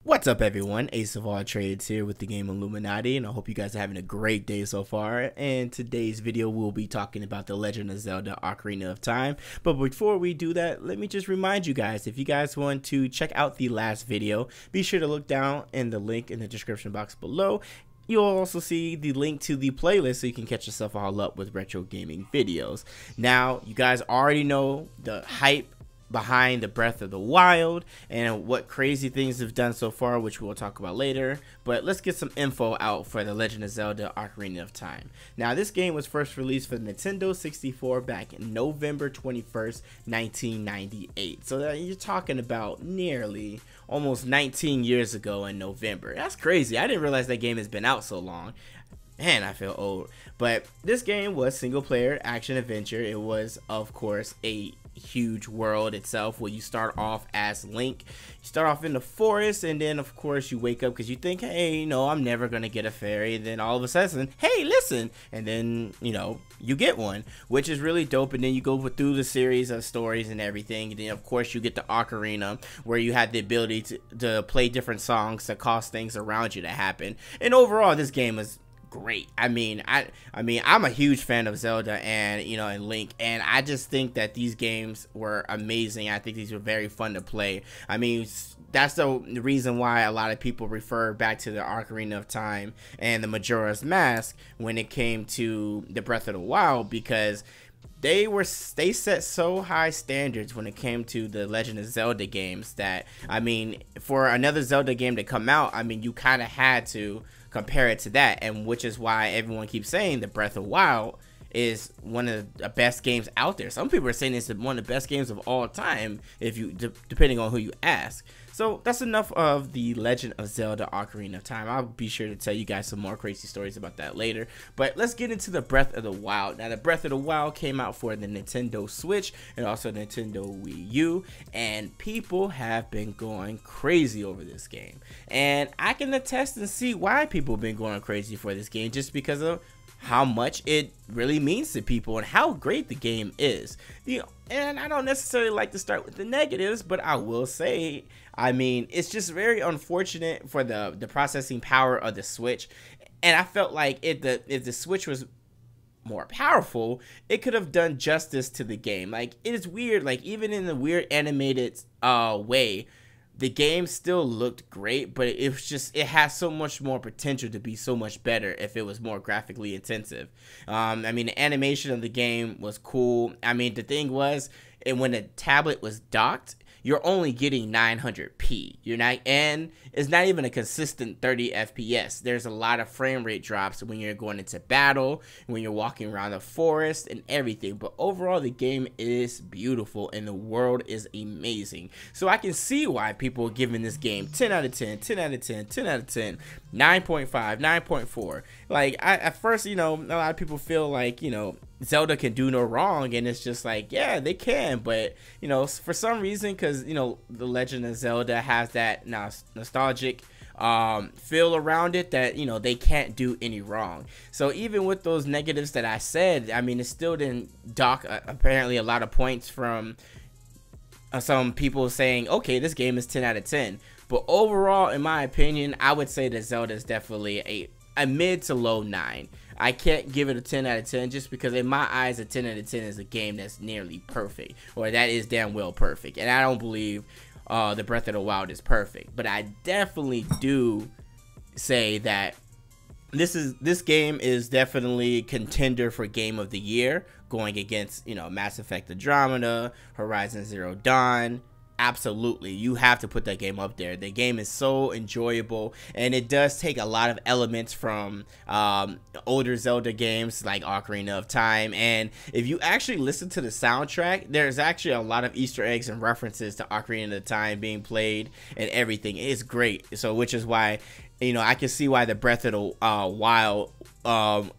What's up, everyone? Ace of All Trades here with the game Illuminaughty, and I hope you guys are having a great day so far. And today's video, we'll be talking about the Legend of Zelda Ocarina of Time. But before we do that, let me just remind you guys, if you guys want to check out the last video, be sure to look down in the link in the description box below. You'll also see the link to the playlist so you can catch yourself all up with retro gaming videos. Now, you guys already know the hype behind the Breath of the Wild and what crazy things they've done so far, which we'll talk about later. But let's get some info out for the Legend of Zelda Ocarina of Time. Now, this game was first released for the Nintendo 64 back in November 21st, 1998. So that you're talking about nearly almost 19 years ago in November. That's crazy. I didn't realize that game has been out so long. Man, I feel old. But this game was single player action adventure. It was, of course, a huge world itself where you start off as Link. You start off in the forest, and then of course you wake up because you think, hey, I'm never gonna get a fairy. And then all of a sudden, hey, listen, and then you get one, which is really dope. And then you go through the series of stories and everything, and then of course you get the ocarina where you have the ability to play different songs to cause things around you to happen. And overall, this game is great. I mean, I'm a huge fan of Zelda and Link, and I just think that these games were amazing. I think these were very fun to play. I mean, that's the reason why a lot of people refer back to the Ocarina of Time and the Majora's Mask when it came to the Breath of the Wild, because they set so high standards when it came to the Legend of Zelda games that, I mean, for another Zelda game to come out, I mean, you kind of had to compare it to that, and which is why everyone keeps saying the Breath of the Wild is one of the best games out there. Some people are saying it's one of the best games of all time, if you depending on who you ask. So that's enough of the Legend of Zelda Ocarina of Time. I'll be sure to tell you guys some more crazy stories about that later. But let's get into the Breath of the Wild. Now, the Breath of the Wild came out for the Nintendo Switch and also Nintendo Wii U, and people have been going crazy over this game. And I can attest and see why people have been going crazy for this game, just because of how much it really means to people and how great the game is. And I don't necessarily like to start with the negatives, but I will say, I mean, it's just very unfortunate for the processing power of the Switch. And I felt like if the Switch was more powerful, it could have done justice to the game. Like, it is weird, like even in the weird animated way, the game still looked great, but it was just, it has so much more potential to be so much better if it was more graphically intensive. I mean, the animation of the game was cool. I mean, the thing was, and when the tablet was docked, you're only getting 900p. And it's not even a consistent 30 FPS. There's a lot of frame rate drops when you're going into battle, when you're walking around the forest and everything. But overall, the game is beautiful and the world is amazing. So I can see why people are giving this game 10 out of 10, 10 out of 10, 10 out of 10, 9.5, 9.4. Like, at first, a lot of people feel like, Zelda can do no wrong, and it's just like, yeah, they can, but for some reason, because the Legend of Zelda has that nostalgic feel around it, that they can't do any wrong. So even with those negatives that I said, I mean, it still didn't dock apparently a lot of points from some people saying, okay, this game is 10 out of 10. But overall, in my opinion, I would say that Zelda is definitely a mid to low 9. I can't give it a 10 out of 10 just because in my eyes a 10 out of 10 is a game that's nearly perfect, or that is damn well perfect. And I don't believe the Breath of the Wild is perfect, but I definitely do say that this game is definitely contender for Game of the Year, going against Mass Effect Andromeda, Horizon Zero Dawn. Absolutely, you have to put that game up there. The game is so enjoyable, and it does take a lot of elements from older Zelda games like Ocarina of Time. And if you actually listen to the soundtrack, there's actually a lot of Easter eggs and references to Ocarina of Time being played and everything. It's great. So which is why I can see why the Breath of the Wild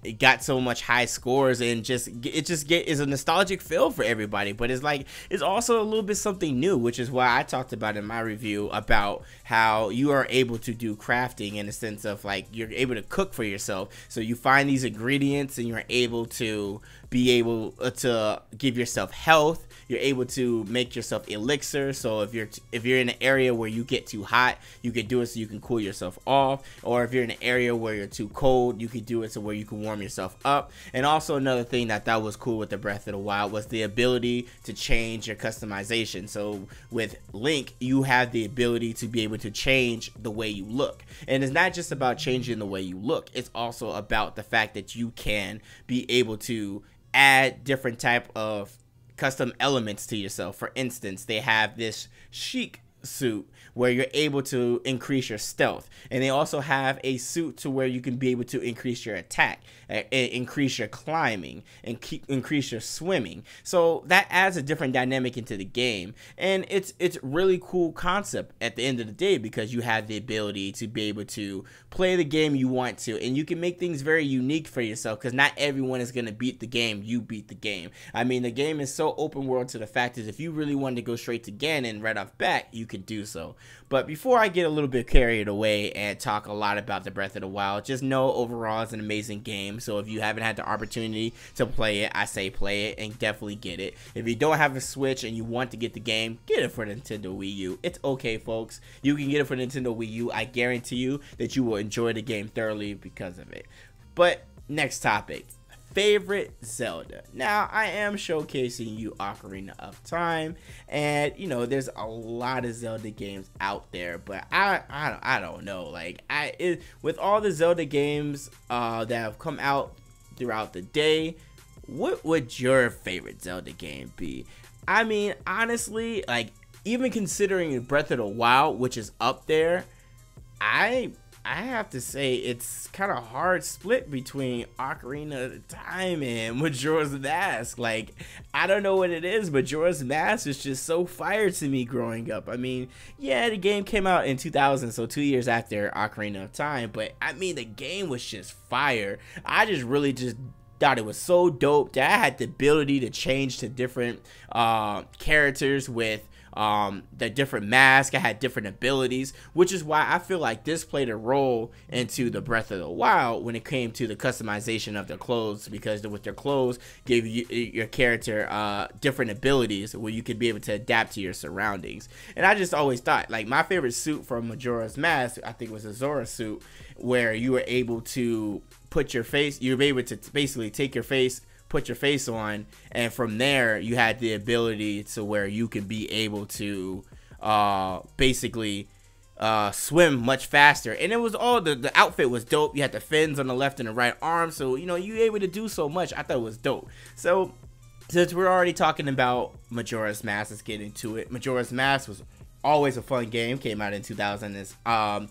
it got so much high scores, and is a nostalgic feel for everybody. But it's also a little bit something new, which is why I talked about in my review about how you are able to do crafting in a sense of like you're able to cook for yourself. So you find these ingredients and you're able to be able to give yourself health. You're able to make yourself elixir. So if you're in an area where you get too hot, you can do it so you can cool yourself off. Or if you're in an area where you're too cold, you can do it so where you can warm yourself up. And also another thing that was cool with the Breath of the Wild was the ability to change your customization. So with Link, you have the ability to be able to change the way you look. And it's not just about changing the way you look. It's also about the fact that you can be able to add different type of custom elements to yourself. For instance, they have this chic suit where you're able to increase your stealth, and they also have a suit to where you can be able to increase your attack, increase your climbing, and increase your swimming. So that adds a different dynamic into the game, and it's really cool concept at the end of the day, because you have the ability to be able to play the game you want to, and you can make things very unique for yourself, because not everyone is going to beat the game. You beat the game. I mean, the game is so open world to the fact is if you really wanted to go straight to Ganon right off bat, you could do so. But before I get a little bit carried away and talk a lot about the Breath of the Wild, just know overall it's an amazing game. So if you haven't had the opportunity to play it, I say play it and definitely get it. If you don't have a Switch and you want to get the game, get it for Nintendo Wii U. It's okay, folks. You can get it for Nintendo Wii U. I guarantee you that you will enjoy the game thoroughly because of it. But next topic. Favorite Zelda. Now, I am showcasing you Ocarina of Time, and you know there's a lot of Zelda games out there, but I don't know. Like with all the Zelda games that have come out throughout the day, what would your favorite Zelda game be? I mean, honestly, like even considering Breath of the Wild, which is up there, I have to say it's kind of hard split between Ocarina of Time and Majora's Mask. Like, I don't know what it is, but Majora's Mask is just so fire to me growing up. I mean, yeah, the game came out in 2000, so 2 years after Ocarina of Time, but I mean, the game was just fire. I just really just thought it was so dope that I had the ability to change to different characters with the different masks. I had different abilities, which is why I feel like this played a role into the Breath of the Wild when it came to the customization of their clothes, because with their clothes gave you your character different abilities where you could be able to adapt to your surroundings. And I just always thought, like, my favorite suit from Majora's Mask, I think, was a Zora suit, where you were able to put your face, you were able to basically take your face, put your face on, and from there you had the ability to where you could be able to basically swim much faster. And it was all the outfit was dope. You had the fins on the left and the right arm, so you know you were able to do so much. I thought it was dope. So since we're already talking about Majora's Mask, let's get into it. Majora's Mask was always a fun game. Came out in 2000,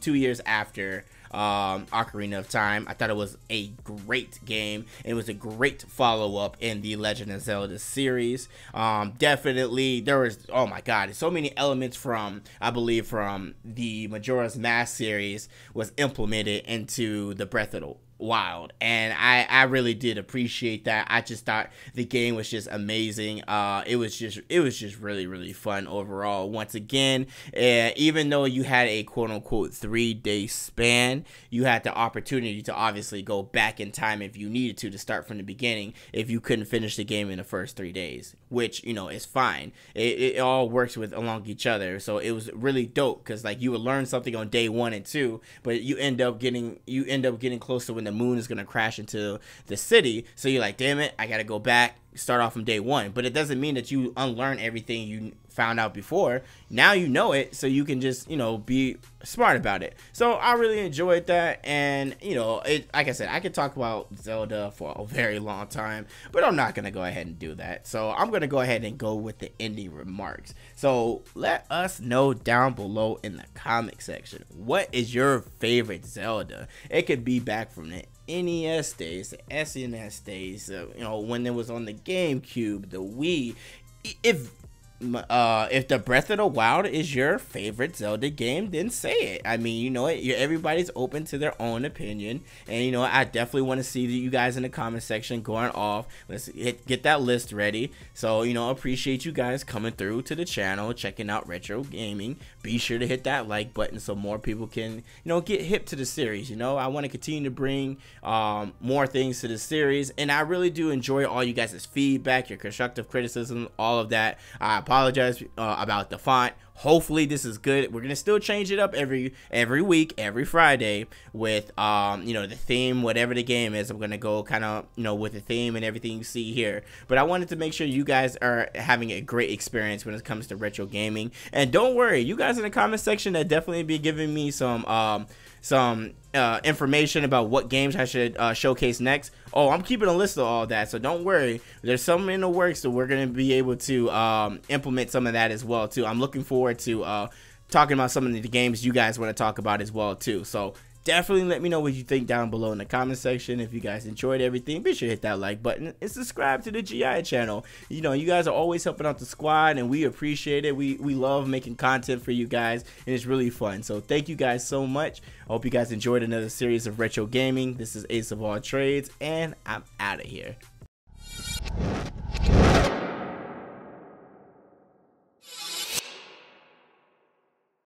2 years after Ocarina of Time. I thought it was a great game. It was a great follow-up in the Legend of Zelda series. Definitely there was, oh my god, so many elements from, I believe, from the Majora's Mask series was implemented into the Breath of the Wild, and I really did appreciate that. I just thought the game was just amazing. It was just really fun overall. Once again, even though you had a quote-unquote 3-day span, you had the opportunity to obviously go back in time if you needed to start from the beginning if you couldn't finish the game in the first 3 days, which, you know, is fine. It all works with along each other, so it was really dope, because like you would learn something on day 1 and 2, but you end up getting close to when the moon is going to crash into the city, so you're like, damn it, I gotta go back, start off from day 1. But it doesn't mean that you unlearn everything you found out before. Now you know it, so you can just, you know, be smart about it. So I really enjoyed that, and you know, like I said, I could talk about Zelda for a very long time, but I'm not gonna go ahead and do that. So I'm gonna go ahead and go with the ending remarks. So let us know down below in the comment section, what is your favorite Zelda? It could be back from the NES days, the SNES days, you know, when it was on the GameCube, the Wii. If if the Breath of the Wild is your favorite Zelda game, then say it. I mean, you know, everybody's open to their own opinion, and you know, I definitely want to see you guys in the comment section going off. Let's get that list ready. So, you know, appreciate you guys coming through to the channel, checking out retro gaming. Be sure to hit that like button so more people can, you know, get hip to the series. You know, I want to continue to bring more things to the series, and I really do enjoy all you guys' feedback, your constructive criticism, all of that. I apologize about the font. Hopefully this is good. We're gonna still change it up every week, every Friday with you know, the theme, whatever the game is. I'm gonna go kind of, you know, with the theme and everything you see here. But I wanted to make sure you guys are having a great experience when it comes to retro gaming. And don't worry, you guys in the comment section that definitely be giving me some information about what games I should showcase next. Oh, I'm keeping a list of all that, so don't worry. There's some in the works, so we're gonna be able to implement some of that as well too. I'm looking forward to talking about some of the games you guys want to talk about as well too. So definitely let me know what you think down below in the comment section. If you guys enjoyed everything, be sure to hit that like button and subscribe to the GI channel. You know, you guys are always helping out the squad, and we appreciate it. We love making content for you guys, and it's really fun. So thank you guys so much. I hope you guys enjoyed another series of retro gaming. This is Ace of All Trades, and I'm out of here.